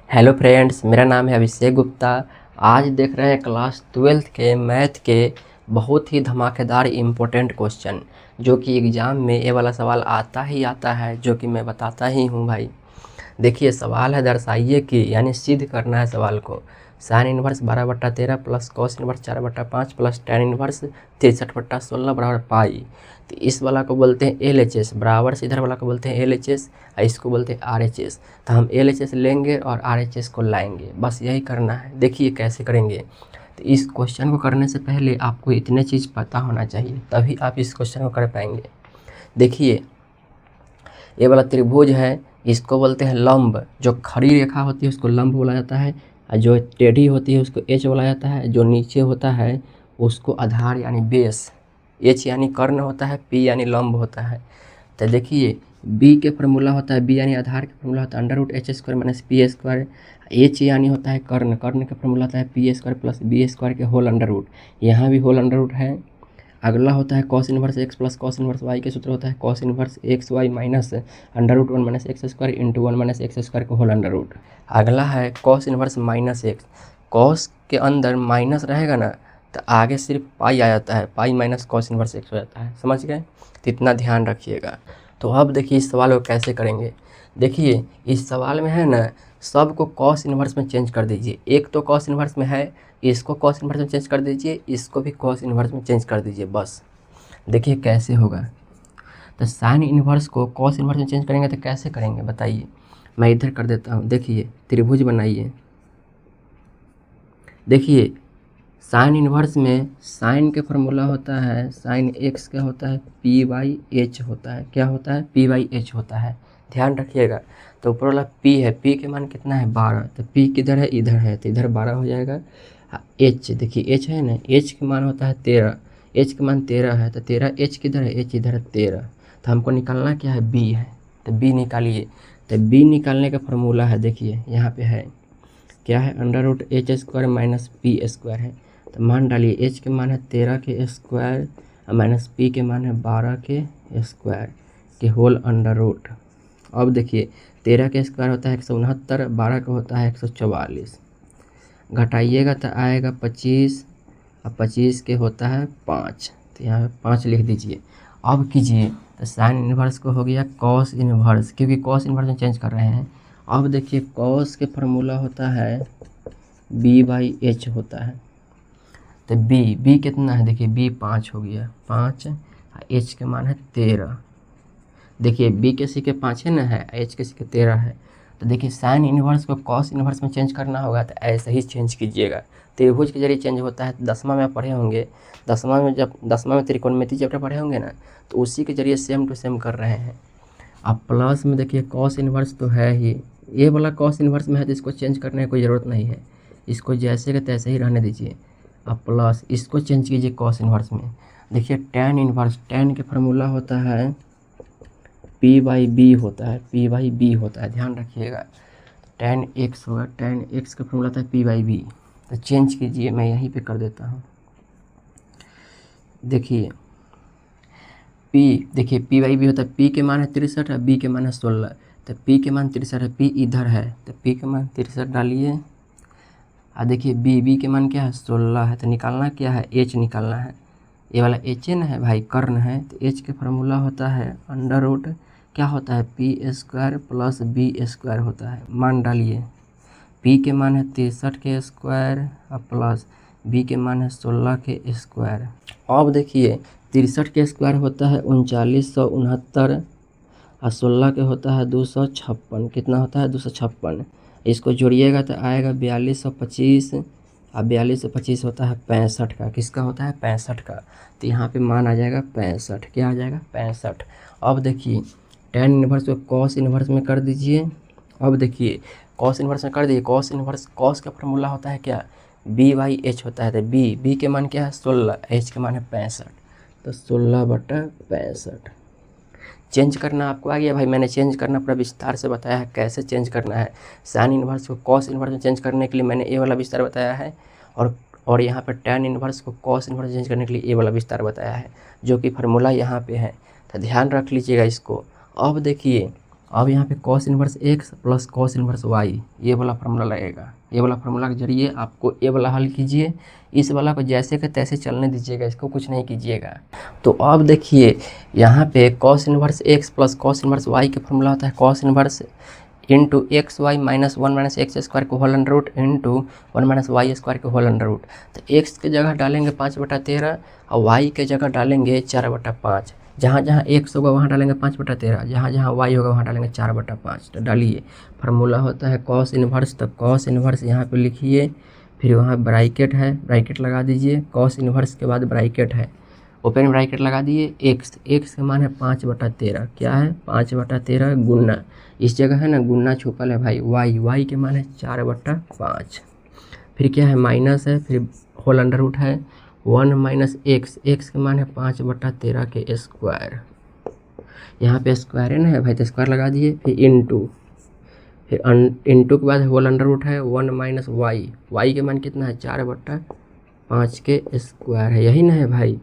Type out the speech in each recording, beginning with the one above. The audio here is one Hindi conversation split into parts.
हेलो फ्रेंड्स, मेरा नाम है अभिषेक गुप्ता। आज देख रहे हैं क्लास 12th के मैथ के बहुत ही धमाकेदार इम्पोर्टेंट क्वेश्चन, जो कि एग्ज़ाम में ये वाला सवाल आता ही आता है, जो कि मैं बताता ही हूँ भाई। देखिए सवाल है, दर्शाइए कि यानी सिद्ध करना है सवाल को। Sine inverse 12/13 plus cos inverse 4/5 plus tan inverse 63/16 बराबर पाई। तो इस वाला को बोलते हैं LHS, बराबर से इधर वाला को बोलते हैं LHS और इसको बोलते हैं RHS। तो हम LHS लेंगे और RHS को लाएंगे, बस यही करना है। देखिए कैसे करेंगे। तो इस क्वेश्चन को करने से पहले आपको इतने चीज़ पता होना चाहिए, तभी आप इस क्वेश्चन को कर पाएंगे। देखिए ये वाला त्रिभुज है, इसको बोलते हैं लंब। जो खड़ी रेखा होती है उसको लंब बोला जाता है, और जो टेढ़ी होती है उसको एच बोला जाता है। जो नीचे होता है उसको आधार यानी बेस, एच यानी कर्ण होता है, पी यानी लंब होता है। तो देखिए बी के फॉर्मूला होता है, बी यानी आधार का फॉर्मूला होता है √h² minus P square. H यानी होता है कर्ण, कर्ण का फॉर्मूला होता है P square plus B square के होल अंडर रूट। यहाँ भी होल अंडर रूट है। अगला होता है cos inverse X plus cos inverse Y के सूत्र होता है cos inverse X Y minus √1 minus x square into 1 minus x square का होल अंडर रूट। अगला है cos inverse minus X. Cos के अंदर माइनस रहेगा ना, तो आगे सिर्फ पाई आ जाता है, pi minus cos inverse x हो जाता है। समझ गए? तो इतना ध्यान रखिएगा। तो अब देखिए इस सवाल को कैसे करेंगे। देखिए इस सवाल में है ना, सबको कॉस इनवर्स में चेंज कर दीजिए। एक तो कॉस इनवर्स में है, इसको कॉस इनवर्स में चेंज कर दीजिए, इसको भी कॉस इनवर्स में चेंज कर दीजिए, बस। देखिए कैसे होगा। तो साइन इनवर्स को कॉस इनवर्स में चेंज करेंगे तो कैसे करेंगे बताइए। मैं इधर कर देता हूँ। देखिए त्रिभुज बनाइए। देखिए साइन इनवर्स में साइन के फॉर्मूला होता है, साइन एक्स का होता है P/H होता है। क्या होता है? P/H होता है। ध्यान रखिएगा। तो ऊपर वाला P है, P के मान कितना है? 12। तो P किधर है? इधर है, तो इधर 12 हो जाएगा। H देखिए H है ना, H के मान होता है 13। H के मान 13 है, तो 13 H किधर है? H इधर है 13। तो हमको निकालना क्या है? B है, तो B निकालिए। तो B निकालने का फॉर्मूला है, देखिए यहाँ पे है, क्या है? √h² माइनस पी स्क्वायर है। तो मान डालिए, h के मान है 13 के स्क्वायर और माइनस p के मान है 12 के स्क्वायर के होल अंडर रूट। अब देखिए 13 के स्क्वायर होता है 169, 12 का होता है 144। घटाइएगा तो आएगा 25 और 25 के होता है 5। तो यहाँ पे 5 लिख दीजिए। अब कीजिए तो साइन इनवर्स को हो गया कॉस इनवर्स, क्योंकि कॉस इनवर्स में चेंज कर रहे हैं। अब देखिए कॉस के फॉर्मूला होता है B/H होता है। तो B कितना है? देखिए B 5 हो गया, 5। H के मान है 13। देखिए B के सीखे 5 है ना, है, H के सीखे 13 है। तो देखिए साइन इनवर्स को कॉस इनवर्स में चेंज करना होगा, तो ऐसे ही चेंज कीजिएगा। त्रिभुज के जरिए चेंज होता है। 10वां में पढ़े होंगे, 10वां में जब 10वां में त्रिकोणमिति चैप्टर पढ़े होंगे ना, तो उसी के जरिए सेम टू सेम कर रहे हैं। अब प्लस में देखिए कॉस इनवर्स तो है ही, ये वाला कॉस इनवर्स में है, तो इसको चेंज करने की कोई ज़रूरत नहीं है, इसको जैसे के तैसे ही रहने दीजिए। अब प्लस इसको चेंज कीजिए कॉस इनवर्स में। देखिए टैन इनवर्स, टैन के फार्मूला होता है P/B होता है, P/B होता है, ध्यान रखिएगा। टैन एक्स होगा, टैन एक्स का फॉर्मूला था P/B। तो चेंज कीजिए, मैं यहीं पे कर देता हूँ। देखिए देखिए P/B होता है, P के मान है 63 और B के मान है 16। तो P के मान 63 है, P इधर है, तो P के मान 63 डालिए। और देखिए B के मान क्या है? 16 है। तो निकालना क्या है? H निकालना है। ये वाला H न है भाई, कर्ण है। तो H के फार्मूला होता है अंडर रूट, क्या होता है? P² प्लस B² होता है। मान डालिए, P के मान है 63 के स्क्वायर और प्लस B के मान है 16 के स्क्वायर। अब देखिए 63 के स्क्वायर होता है 3969 और 16 के होता है 256। कितना होता है? 256। इसको जोड़िएगा तो आएगा 4225 और 4225 होता है 65 का। किसका होता है? 65 का। तो यहाँ पे मान आ जाएगा 65। क्या आ जाएगा? 65। अब देखिए टैन इनवर्स को कॉस इनवर्स में कर दीजिए। अब देखिए कॉस इनवर्स में कर दिए, कॉस इनवर्स, कॉस का फॉर्मूला होता है क्या? B/H होता है। तो B के मान क्या है? 16, H के मान है 65। तो 16/65। चेंज करना आपको आ गया भाई। मैंने चेंज करना पूरा विस्तार से बताया है, कैसे चेंज करना है। साइन इनवर्स को कॉस इनवर्स में चेंज करने के लिए मैंने ये वाला विस्तार बताया है, और यहाँ पर टैन इनवर्स को कॉस इनवर्स चेंज करने के लिए ये वाला विस्तार बताया है, जो कि फार्मूला यहाँ पे है। तो ध्यान रख लीजिएगा इसको। अब देखिए अब यहाँ पे cos inverse x plus cos inverse Y, ये वाला फार्मूला लगेगा। ये वाला फार्मूला के जरिए आपको ये वाला हल कीजिए, इस वाला को जैसे के तैसे चलने दीजिएगा, इसको कुछ नहीं कीजिएगा। तो अब देखिए यहाँ पे cos inverse x plus cos inverse y का फार्मूला होता है cos inverse into x Y minus one minus x square को whole under root into one minus y square को होल अंडर रूट। तो एक्स की जगह डालेंगे 5/13 और वाई के जगह डालेंगे 4/5। जहाँ जहाँ एक्स होगा वहाँ डालेंगे 5/13, जहाँ जहाँ वाई होगा वहाँ डालेंगे 4/5। तो डालिए, फार्मूला होता है कॉस इन्वर्स, तो कॉस इन्वर्स यहाँ पे लिखिए, फिर वहाँ ब्रैकेट है, ब्रैकेट लगा दीजिए, कॉस इन्वर्स के बाद ब्रैकेट है, ओपन ब्रैकेट लगा दिए, एक्स का मान है 5/13, क्या है 5/13 गुना, इस जगह है ना गुना छुपल है भाई, वाई के मान है 4/5, फिर क्या है माइनस है, फिर होल अंडर रूट है 1 माइनस एक्स के मान है 5/13 के स्क्वायर, यहाँ पे स्क्वायर है ना भाई, तो स्क्वायर लगा दिए, फिर इंटू के बाद होल अंडर रूट है 1 माइनस वाई के मान कितना है 4/5 के स्क्वायर है, यही ना है भाई।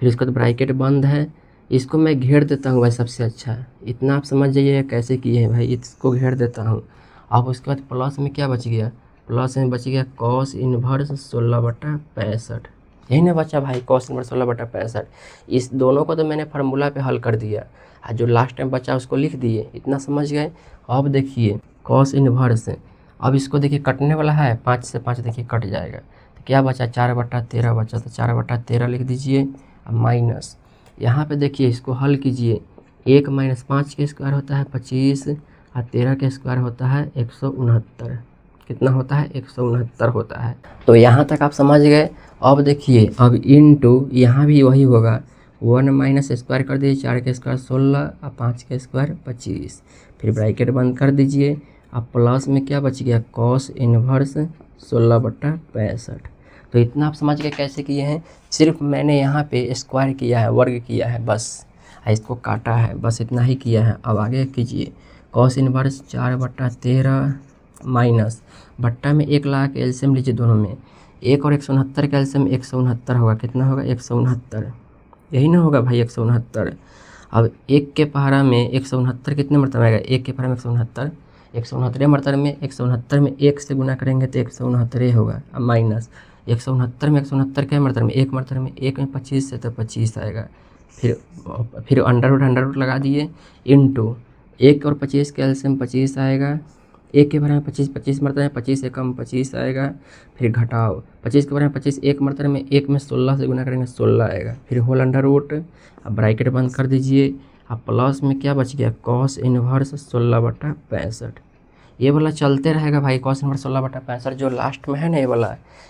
फिर इसका तो ब्रैकेट बंद है, इसको मैं घेर देता हूँ भाई, सबसे अच्छा है इतना आप समझ जाइए कैसे किए हैं भाई, इसको घेर देता हूँ। अब उसके बाद प्लस में क्या बच गया, प्लस में बच गया कॉस इन्वर्स 16/65, यही ना बचा भाई कॉस इन्वर्स 16/65। इस दोनों को तो मैंने फार्मूला पे हल कर दिया, और जो लास्ट टाइम बचा उसको लिख दिए, इतना समझ गए। अब देखिए कॉस इन्वर्स, अब इसको देखिए कटने वाला है, 5 से 5 देखिए कट जाएगा, तो क्या बचा 4/13 बचा, तो 4/13 लिख दीजिए, माइनस यहाँ पे देखिए इसको हल कीजिए, 1 माइनस 5 के स्क्वायर होता है 25 और 13 के स्क्वायर होता है 169, कितना होता है 169 होता है। तो यहाँ तक आप समझ गए। अब देखिए अब इनटू यहाँ भी वही होगा, 1 माइनस स्क्वायर कर दीजिए, 4 के स्क्वायर 16 और 5 के स्क्वायर 25, फिर ब्रैकेट बंद कर दीजिए। अब प्लस में क्या बच गया कॉस इन्वर्स 16/65। तो इतना आप समझ गए कैसे किए हैं, सिर्फ मैंने यहाँ पे स्क्वायर किया है, वर्ग किया है बस, इसको काटा है बस, इतना ही किया है। अब आगे कीजिए, कॉस इन्वर्स 4/13 माइनस बट्टा में 1 लगा के एलसीएम लीजिए दोनों में, 1 और 169 का एलसीएम 169 होगा, कितना होगा 169, यही ना होगा भाई 169। अब 1 के पहाड़ा में 169 कितने मरतबा आएगा, 1 के पहाड़ा में 169, 169 मरतबे में 169 में 1 से गुना करेंगे तो 169 होगा, अब माइनस 169 में 169 के मरतबे में 1 मरतबे में 1 में 25 से तो 25 आएगा, फिर अंडर रूट लगा दिए, इंटू 1 और 25 के एलसीएम 25 आएगा, 1 के बारे में 25 मरतबे 25 से कम 25 आएगा, फिर घटाओ 25 के बारे में 25 1 मरतबे में 1 में 16 से गुना करेंगे 16 आएगा, फिर होल अंडर रूट, अब ब्रैकेट बंद कर दीजिए। अब प्लस में क्या बच गया कॉस इन्वर्स 16/65, ये वाला चलते रहेगा भाई, कॉस इन्वर्स 16/65 जो लास्ट में है ना,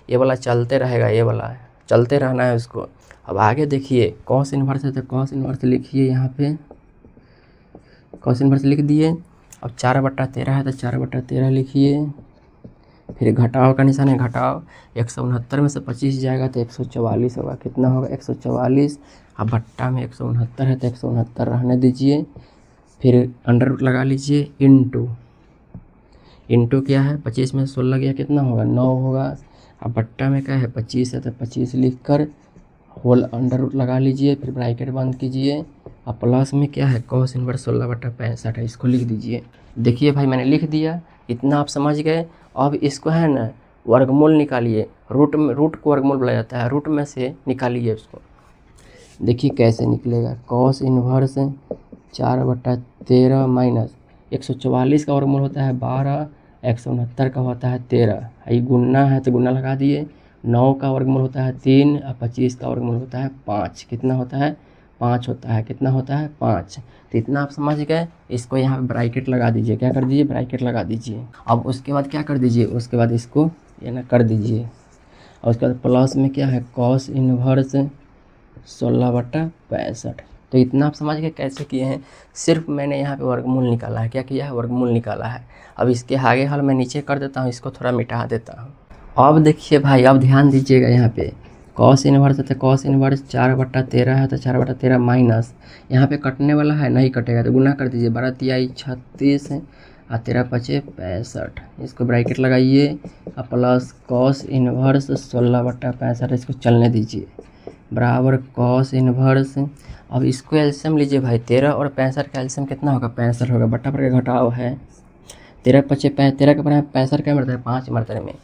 ये वाला चलते रहेगा, ये वाला चलते रहना है उसको। अब आगे देखिए कॉस इन्वर्स है तो कॉस इन्वर्स लिखिए, यहाँ पे कॉस इन्वर्स लिख दिए। अब 4/13 है तो 4/13 लिखिए, फिर घटाओ का निशान है, घटाओ 169 में से 25 जाएगा तो 144 होगा, कितना होगा 144। अब बट्टा में 169 है तो 169 रहने दीजिए, फिर अंडर रूट लगा लीजिए, इंटू क्या है 25 में 16 गया कितना होगा 9 होगा। अब बट्टा में क्या है 25 है तो 25 लिख कर होल अंडर रूट लगा लीजिए, फिर ब्रैकेट बंद कीजिए। अब प्लस में क्या है कॉस इन्वर्स 16/65 है, इसको लिख दीजिए। देखिए भाई मैंने लिख दिया, इतना आप समझ गए। अब इसको है ना वर्गमूल निकालिए, रूट को वर्गमूल बोला जाता है, रूट में से निकालिए उसको, देखिए कैसे निकलेगा। कॉस इन्वर्स 4/13 माइनस 144 का वर्गमूल होता है 12, 169 का होता है 13, ये गुना है तो गुना लगा दिए, 9 का वर्गमूल होता है 3 और 25 का वर्गमूल होता है 5, कितना होता है 5 होता है, कितना होता है 5। तो इतना आप समझ गए। इसको यहाँ पे ब्रैकेट लगा दीजिए, क्या कर दीजिए ब्रैकेट लगा दीजिए। अब उसके बाद क्या कर दीजिए, उसके बाद इसको ये ना कर दीजिए, और उसके बाद प्लस में क्या है कॉस इन्वर्स 16/65। तो इतना आप समझ गए कैसे किए हैं, सिर्फ मैंने यहाँ पे वर्गमूल निकाला है, क्या किया है वर्गमूल निकाला है। अब इसके आगे हल मैं नीचे कर देता हूँ, इसको थोड़ा मिटा देता हूँ। अब देखिए भाई, अब ध्यान दीजिएगा, यहाँ पे कॉस इन्वर्स है तो कॉस इन्वर्स 4/13 है तो 4/13 माइनस, यहाँ पे कटने वाला है नहीं कटेगा तो गुना कर दीजिए, 12 तिहाई 36 और 13 पचे 65, इसको ब्रैकेट लगाइए, और प्लस कॉस इन्वर्स 16/65 इसको चलने दीजिए, बराबर कॉस इन्वर्स अब इसको एल्शियम लीजिए भाई, 13 और 65 का एल्शियम कितना होगा, 65 होगा, बट्टा पर के घटाव है, 13 पचे 13 के बराबर 65 क्या मरता है, 5 मात्रा में।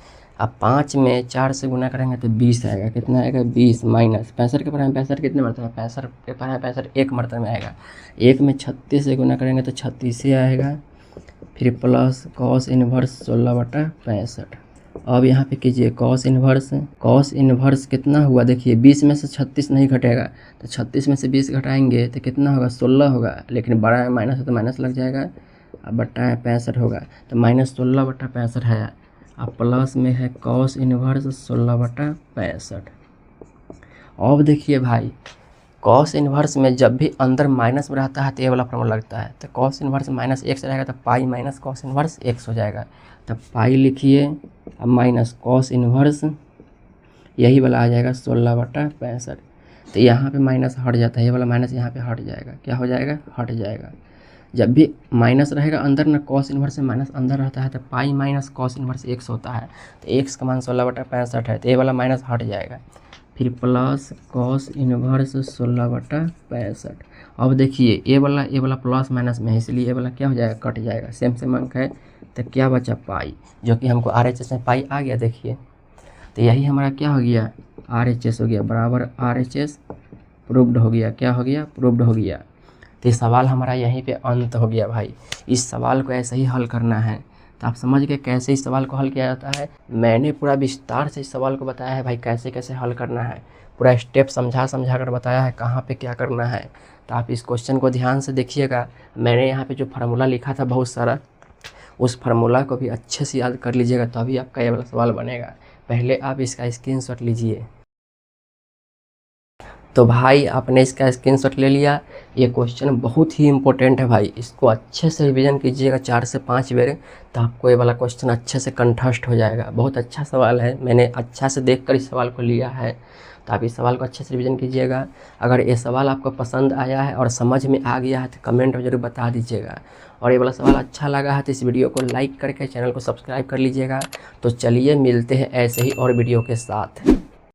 अब 5 में 4 से गुना करेंगे तो 20 आएगा, कितना आएगा 20 माइनस 65 के बराबर 65 कितने मरता है, 65 के बराबर 65 1 मात्रा में आएगा, 1 में 36 से गुना करेंगे तो 36 ही आएगा, फिर प्लस कॉस इनवर्स 16/65। अब यहाँ पे कीजिए कॉस इन्वर्स कितना हुआ, देखिए 20 में से 36 नहीं घटेगा, तो 36 में से 20 घटाएंगे तो कितना होगा, 16 होगा, लेकिन बड़ा है माइनस है तो माइनस लग जाएगा, अब बट्टा है 65 होगा, तो -16/65 है। अब प्लस में है कॉस इन्वर्स 16/65। अब देखिए भाई, कॉस इन्वर्स में जब भी अंदर माइनस में रहता है तो ये वाला फॉर्मूला लगता है, तो कॉस इन्वर्स -x रहेगा तो pi minus cos inverse x हो जाएगा, तब पाई लिखिए, अब माइनस कॉस इन्वर्स यही वाला आ जाएगा 16/65। तो यहाँ पे माइनस हट जाता है, ये वाला माइनस यहाँ पे हट जाएगा, क्या हो जाएगा, हट जाएगा। जब भी माइनस रहेगा अंदर ना, कॉस इन्वर्स से माइनस अंदर रहता है तो pi minus cos inverse x होता है, तो x का मान 16/65 है, तो ये वाला माइनस हट जाएगा, फिर प्लस कॉस इन्वर्स 16/65। अब देखिए ये वाला प्लस माइनस में है, इसलिए ये वाला क्या हो जाएगा, कट जाएगा, सेम अंक है, तो क्या बचा पाई, जो कि हमको RHS में पाई आ गया, देखिए, तो यही हमारा क्या हो गया, RHS हो गया, बराबर RHS प्रूव्ड हो गया, क्या हो गया, प्रूव्ड हो गया। तो ये सवाल हमारा यहीं पे अंत हो गया भाई। इस सवाल को ऐसे ही हल करना है, तो आप समझ गए कैसे इस सवाल को हल किया जाता है। मैंने पूरा विस्तार से इस सवाल को बताया है भाई, कैसे कैसे हल करना है, पूरा स्टेप समझा कर बताया है, कहाँ पे क्या करना है। तो आप इस क्वेश्चन को ध्यान से देखिएगा। मैंने यहाँ पे जो फार्मूला लिखा था बहुत सारा, उस फार्मूला को भी अच्छे से याद कर लीजिएगा, तभी आपका ये वाला सवाल बनेगा। पहले आप इसका स्क्रीनशॉट लीजिए। तो भाई आपने इसका स्क्रीनशॉट ले लिया। ये क्वेश्चन बहुत ही इंपॉर्टेंट है भाई, इसको अच्छे से रिवीजन कीजिएगा 4 से 5 बार, तो आपको ये वाला क्वेश्चन अच्छे से कंठस्थ हो जाएगा। बहुत अच्छा सवाल है, मैंने अच्छा से देखकर इस सवाल को लिया है, तो आप इस सवाल को अच्छे से रिवीजन कीजिएगा। अगर ये सवाल आपको पसंद आया है और समझ में आ गया है तो कमेंट में ज़रूर बता दीजिएगा, और ये वाला सवाल अच्छा लगा है तो इस वीडियो को लाइक करके चैनल को सब्सक्राइब कर लीजिएगा। तो चलिए मिलते हैं ऐसे ही और वीडियो के साथ।